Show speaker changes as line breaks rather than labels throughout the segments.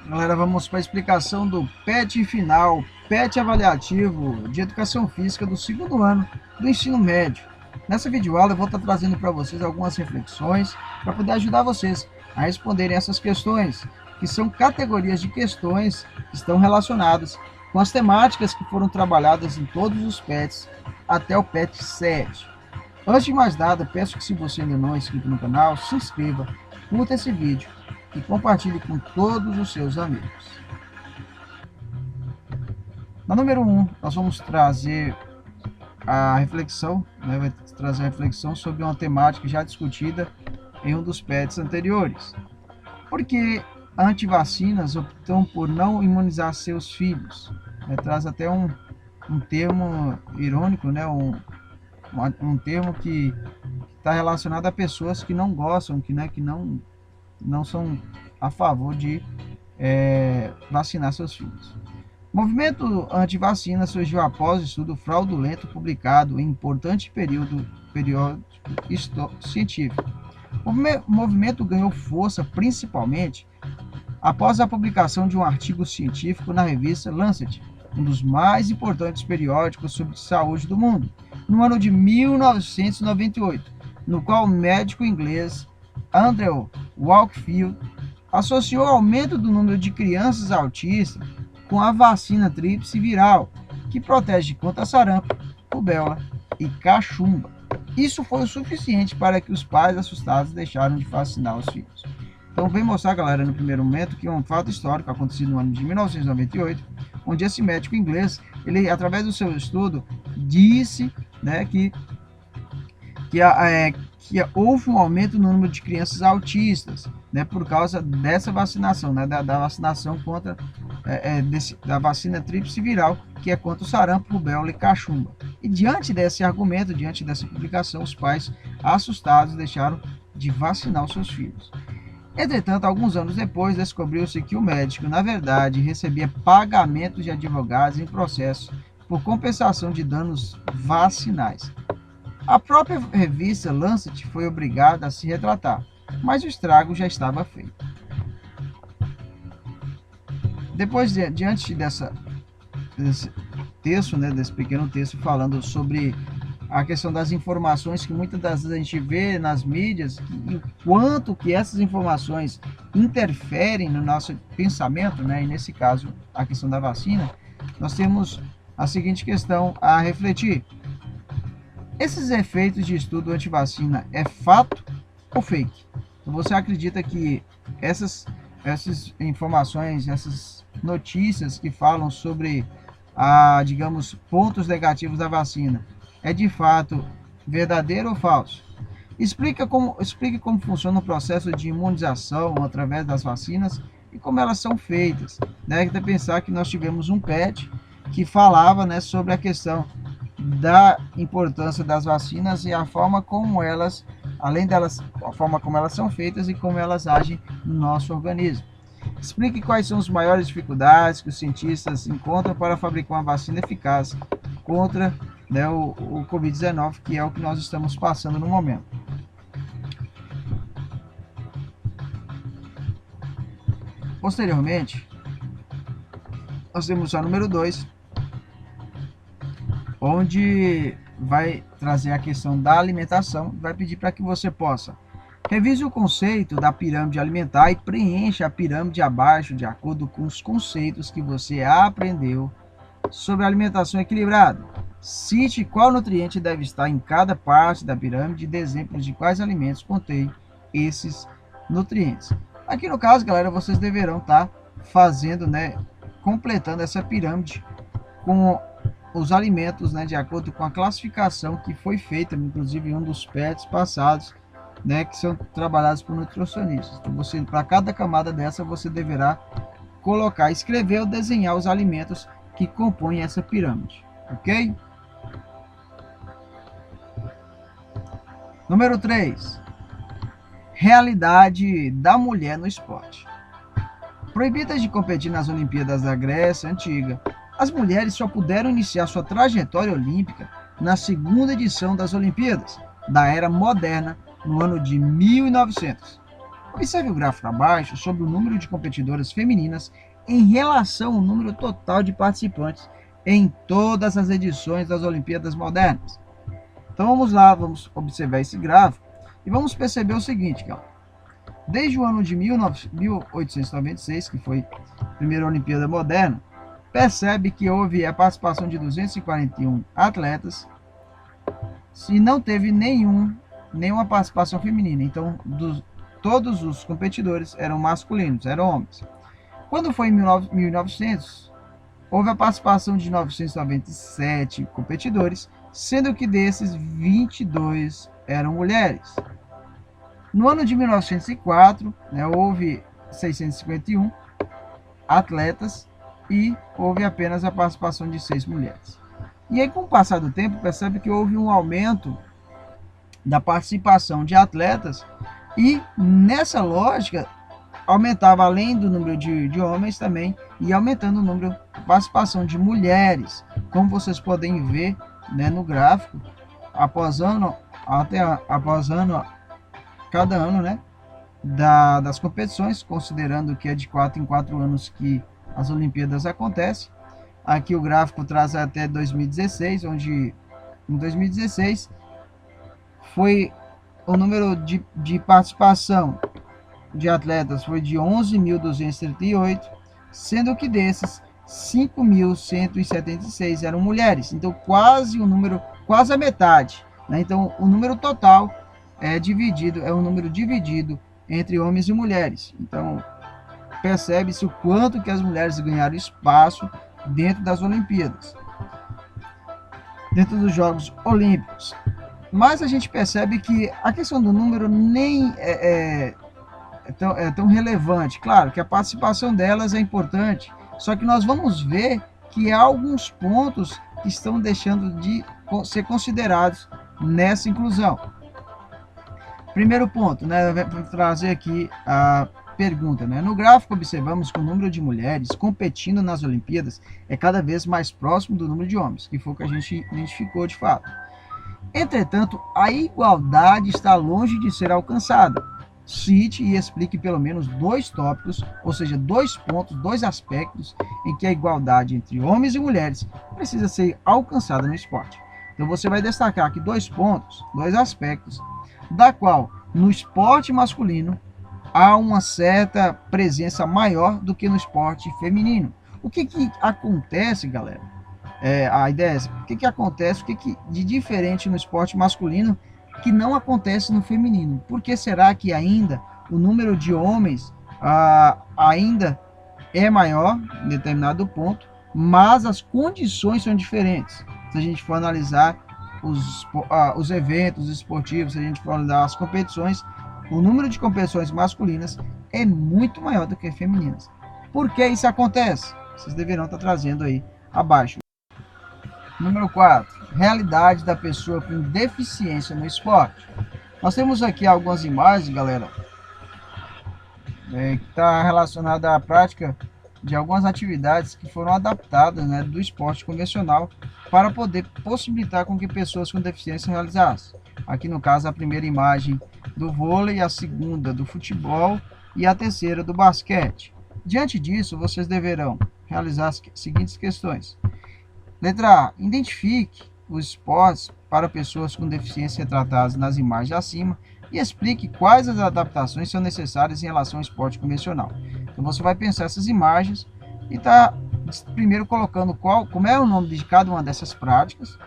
Galera, vamos para a explicação do PET final, PET avaliativo de Educação Física do segundo ano do ensino médio. Nessa videoaula eu vou estar trazendo para vocês algumas reflexões para poder ajudar vocês a responderem essas questões, que são categorias de questões que estão relacionadas com as temáticas que foram trabalhadas em todos os PETs até o PET 7. Antes de mais nada, peço que, se você ainda não é inscrito no canal, se inscreva, curta esse vídeo e compartilhe com todos os seus amigos. Na número 1, nós vamos trazer a reflexão, vai trazer a reflexão sobre uma temática já discutida em um dos PETs anteriores. Por que antivacinas optam por não imunizar seus filhos? Traz até um termo irônico, um termo que está relacionado a pessoas que não gostam, que não são a favor de vacinar seus filhos. O movimento anti-vacina surgiu após estudo fraudulento publicado em importante periódico científico. O movimento ganhou força principalmente após a publicação de um artigo científico na revista Lancet, um dos mais importantes periódicos sobre saúde do mundo, no ano de 1998, no qual o médico inglês Andrew Wakefield associou o aumento do número de crianças autistas com a vacina tríplice viral, que protege contra sarampo, rubéola e cachumba. Isso foi o suficiente para que os pais assustados deixaram de vacinar os filhos. Então, vem mostrar, galera, no primeiro momento, que é um fato histórico acontecido no ano de 1998, onde esse médico inglês, ele, através do seu estudo, disse que houve um aumento no número de crianças autistas, por causa dessa vacinação, da vacinação contra da vacina tríplice viral, que é contra o sarampo, rubéola e cachumba. E diante desse argumento, diante dessa publicação, os pais assustados deixaram de vacinar os seus filhos. Entretanto, alguns anos depois, descobriu-se que o médico, na verdade, recebia pagamentos de advogados em processo por compensação de danos vacinais. A própria revista Lancet foi obrigada a se retratar, mas o estrago já estava feito. Depois, diante desse texto, desse pequeno texto falando sobre a questão das informações que muitas das vezes a gente vê nas mídias, e o quanto que essas informações interferem no nosso pensamento, e nesse caso a questão da vacina, nós temos a seguinte questão a refletir. Esses efeitos de estudo antivacina é fato ou fake? Você acredita que essas informações, essas notícias que falam sobre, digamos, pontos negativos da vacina, é de fato verdadeiro ou falso? Explique como funciona o processo de imunização através das vacinas e como elas são feitas. Deve pensar que nós tivemos um PET que falava sobre a questão da importância das vacinas e a forma como elas, a forma como elas são feitas e como elas agem no nosso organismo. Explique quais são as maiores dificuldades que os cientistas encontram para fabricar uma vacina eficaz contra o Covid-19, que é o que nós estamos passando no momento. Posteriormente, nós temos a número 2, onde vai trazer a questão da alimentação, vai pedir para que você possa revise o conceito da pirâmide alimentar e preencha a pirâmide abaixo de acordo com os conceitos que você aprendeu sobre alimentação equilibrada. Cite qual nutriente deve estar em cada parte da pirâmide e dê exemplos de quais alimentos contêm esses nutrientes. Aqui no caso, galera, vocês deverão estar fazendo, completando essa pirâmide com os alimentos, de acordo com a classificação que foi feita, inclusive em um dos PETs passados, que são trabalhados por nutricionistas. Então, para cada camada dessa, você deverá colocar, escrever ou desenhar os alimentos que compõem essa pirâmide, ok? Número 3. Realidade da mulher no esporte. Proibidas de competir nas Olimpíadas da Grécia Antiga, as mulheres só puderam iniciar sua trajetória olímpica na segunda edição das Olimpíadas da Era Moderna, no ano de 1900. Observe o gráfico abaixo sobre o número de competidoras femininas em relação ao número total de participantes em todas as edições das Olimpíadas modernas. Então vamos lá, vamos observar esse gráfico e vamos perceber o seguinte, galera. Desde o ano de 1896, que foi a primeira Olimpíada moderna, percebe que houve a participação de 241 atletas e não teve nenhuma participação feminina. Então, todos os competidores eram masculinos, eram homens. Quando foi em 1900, houve a participação de 997 competidores, sendo que desses 22 eram mulheres. No ano de 1904, houve 651 atletas e houve apenas a participação de 6 mulheres. E aí, com o passar do tempo, percebe que houve um aumento da participação de atletas e, nessa lógica, aumentava, além do número de homens também, e aumentando o número de participação de mulheres. Como vocês podem ver, no gráfico, após ano, cada ano, das competições, considerando que é de 4 em 4 anos que as Olimpíadas acontecem. Aqui o gráfico traz até 2016, onde em 2016 foi o número de participação de atletas foi de 11.238, sendo que desses 5.176 eram mulheres. Então quase a metade. Então o número total é um número dividido entre homens e mulheres. Então percebe-se o quanto que as mulheres ganharam espaço dentro das Olimpíadas, dentro dos Jogos Olímpicos. Mas a gente percebe que a questão do número nem é tão relevante. Claro que a participação delas é importante, só que nós vamos ver que há alguns pontos que estão deixando de ser considerados nessa inclusão. Primeiro ponto, vou trazer aqui a pergunta. No gráfico observamos que o número de mulheres competindo nas Olimpíadas é cada vez mais próximo do número de homens, que foi o que a gente identificou de fato. Entretanto, a igualdade está longe de ser alcançada. Cite e explique pelo menos 2 tópicos, ou seja, 2 pontos, 2 aspectos em que a igualdade entre homens e mulheres precisa ser alcançada no esporte. Então você vai destacar aqui 2 pontos, 2 aspectos, da qual no esporte masculino há uma certa presença maior do que no esporte feminino. O que acontece, galera? A ideia é essa. O que acontece, o que de diferente no esporte masculino que não acontece no feminino? Por que será que ainda o número de homens ainda é maior em determinado ponto, mas as condições são diferentes? Se a gente for analisar os eventos esportivos, se a gente for analisar as competições, o número de competições masculinas é muito maior do que femininas. Por que isso acontece? Vocês deverão estar trazendo aí abaixo. Número 4. Realidade da pessoa com deficiência no esporte. Nós temos aqui algumas imagens, galera, que está relacionada à prática de algumas atividades que foram adaptadas do esporte convencional para poder possibilitar com que pessoas com deficiência realizassem. Aqui no caso a primeira imagem do vôlei, a segunda do futebol e a terceira do basquete. Diante disso, vocês deverão realizar as seguintes questões. Letra A. Identifique os esportes para pessoas com deficiência retratados nas imagens acima e explique quais as adaptações são necessárias em relação ao esporte convencional. Então você vai pensar essas imagens e está primeiro colocando como é o nome de cada uma dessas práticas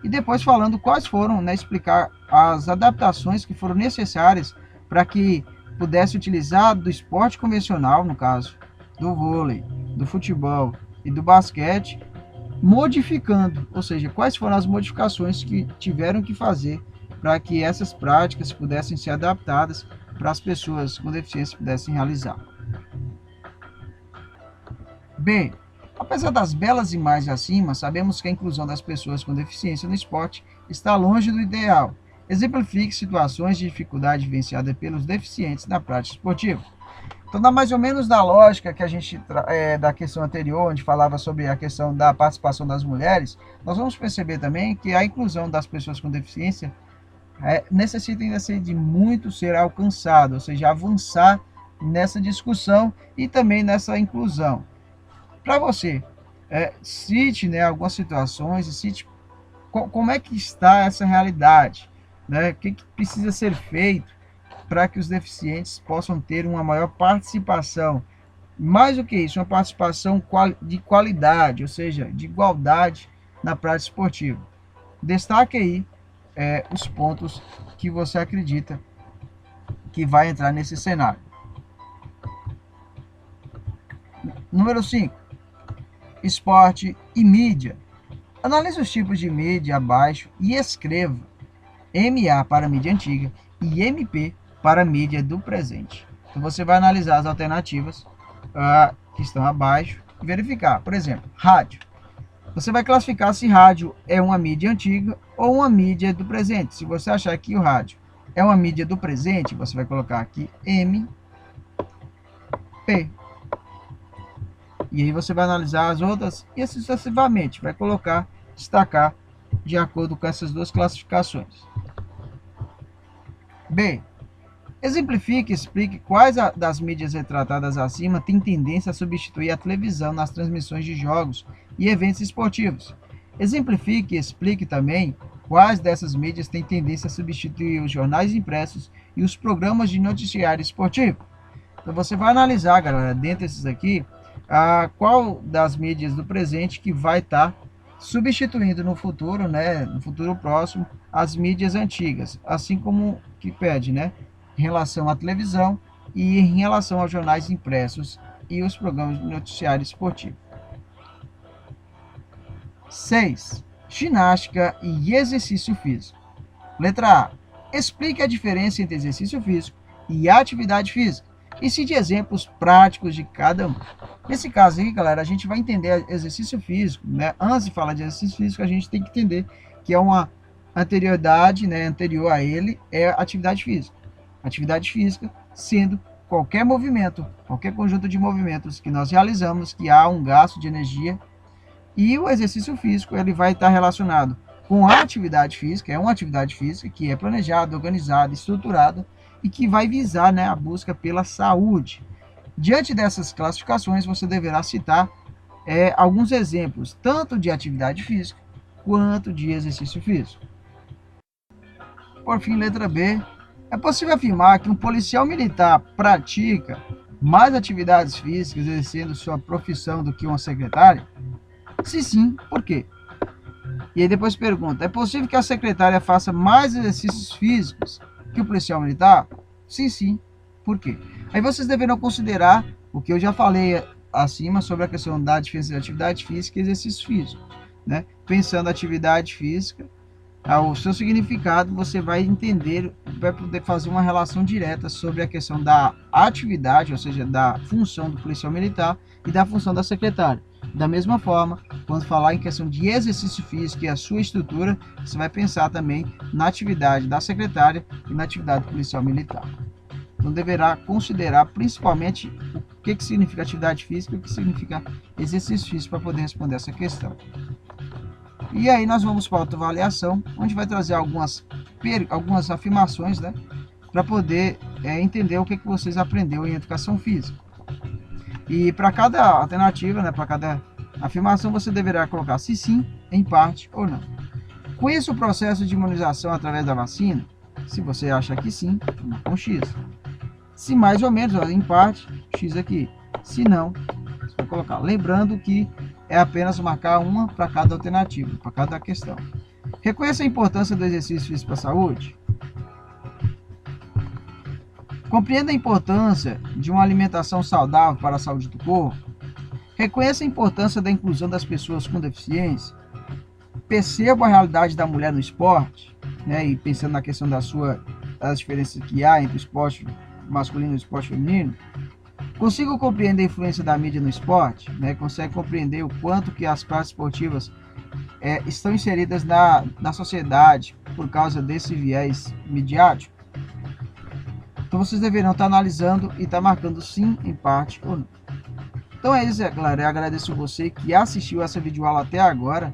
e depois falando quais foram, explicar as adaptações que foram necessárias para que pudesse utilizar do esporte convencional, no caso do vôlei, do futebol e do basquete, modificando, ou seja, quais foram as modificações que tiveram que fazer para que essas práticas pudessem ser adaptadas para as pessoas com deficiência pudessem realizar. B. Apesar das belas imagens acima, sabemos que a inclusão das pessoas com deficiência no esporte está longe do ideal. Exemplifique situações de dificuldade vivenciada pelos deficientes na prática esportiva. Então, dá mais ou menos da lógica que a gente da questão anterior, onde falava sobre a questão da participação das mulheres, nós vamos perceber também que a inclusão das pessoas com deficiência necessita ainda ser de muito ser alcançado, ou seja, avançar nessa discussão e também nessa inclusão. Para você, cite, né, algumas situações e cite como é que está essa realidade, né? O que precisa ser feito para que os deficientes possam ter uma maior participação. Mais do que isso, uma participação de qualidade, ou seja, de igualdade na prática esportiva. Destaque aí os pontos que você acredita que vai entrar nesse cenário. Número 5. Esporte e mídia. Analise os tipos de mídia abaixo e escreva MA para mídia antiga e MP para mídia do presente. Então você vai analisar as alternativas que estão abaixo e verificar. Por exemplo, rádio. Você vai classificar se rádio é uma mídia antiga ou uma mídia do presente. Se você achar que o rádio é uma mídia do presente, você vai colocar aqui MP. E aí você vai analisar as outras e assim sucessivamente. Vai colocar, destacar de acordo com essas duas classificações. B. Exemplifique e explique quais das mídias retratadas acima têm tendência a substituir a televisão nas transmissões de jogos e eventos esportivos. Exemplifique e explique também quais dessas mídias têm tendência a substituir os jornais impressos e os programas de noticiário esportivo. Então você vai analisar, galera, dentre esses aqui, qual das mídias do presente que vai estar substituindo no futuro, né, no futuro próximo, as mídias antigas, assim como que pede, né, em relação à televisão e em relação aos jornais impressos e os programas de noticiário esportivo. 6. Ginástica e exercício físico. Letra A. Explique a diferença entre exercício físico e atividade física e cite exemplos práticos de cada um. Nesse caso aí, galera, a gente vai entender exercício físico, né? Antes de falar de exercício físico, a gente tem que entender que é uma anterioridade, né? Anterior a ele é atividade física. Atividade física sendo qualquer movimento, qualquer conjunto de movimentos que nós realizamos, que há um gasto de energia. E o exercício físico, ele vai estar relacionado com a atividade física, é uma atividade física que é planejada, organizada, estruturada e que vai visar, né, a busca pela saúde. Diante dessas classificações, você deverá citar alguns exemplos, tanto de atividade física quanto de exercício físico. Por fim, letra B. É possível afirmar que um policial militar pratica mais atividades físicas exercendo sua profissão do que uma secretária? Se sim, por quê? E aí depois pergunta, é possível que a secretária faça mais exercícios físicos que o policial militar? Sim, por quê? Aí vocês deverão considerar o que eu já falei acima sobre a questão da diferença de atividade física e exercício físico, né? Pensando atividade física, o seu significado, você vai entender, vai poder fazer uma relação direta sobre a questão da atividade, ou seja, da função do policial militar e da função da secretária. Da mesma forma, quando falar em questão de exercício físico e a sua estrutura, você vai pensar também na atividade da secretária e na atividade do policial militar. Então deverá considerar principalmente o que significa atividade física e o que significa exercício físico para poder responder essa questão. E aí nós vamos para a autoavaliação, onde vai trazer algumas afirmações, né, para poder entender o que vocês aprenderam em educação física. E para cada alternativa, né, para cada afirmação, você deverá colocar se sim, em parte ou não. Conheça o processo de imunização através da vacina? Se você acha que sim, com X. Se mais ou menos, em parte, X aqui. Se não, você vai colocar. Lembrando que é apenas marcar uma para cada alternativa, para cada questão. Reconheça a importância do exercício físico para a saúde? Compreenda a importância de uma alimentação saudável para a saúde do corpo? Reconheça a importância da inclusão das pessoas com deficiência? Perceba a realidade da mulher no esporte, né, e pensando na questão das diferenças que há entre o esporte masculino e o esporte feminino? Consigo compreender a influência da mídia no esporte, né? Consegue compreender o quanto que as práticas esportivas estão inseridas na sociedade por causa desse viés midiático? Então vocês deverão estar analisando e estar marcando sim, em parte ou não. Então é isso, galera. Eu agradeço você que assistiu essa videoaula até agora.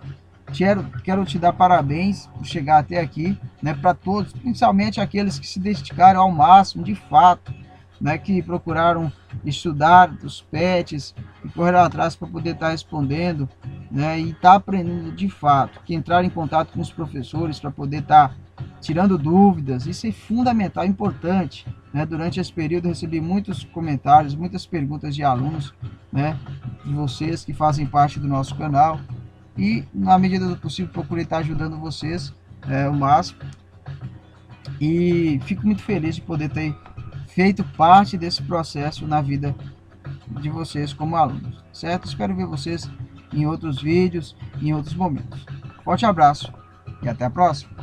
Quero te dar parabéns por chegar até aqui, né, para todos, principalmente aqueles que se dedicaram ao máximo, de fato, né, que procuraram estudar os PETs e correram atrás para poder estar respondendo, né, e estar aprendendo de fato, que entraram em contato com os professores para poder estar tirando dúvidas. Isso é fundamental, importante, né? Durante esse período eu recebi muitos comentários, muitas perguntas de alunos, né, de vocês que fazem parte do nosso canal, e na medida do possível procurei estar ajudando vocês o máximo, e fico muito feliz de poder ter feito parte desse processo na vida de vocês como alunos, certo? Espero ver vocês em outros vídeos, em outros momentos. Forte abraço e até a próxima!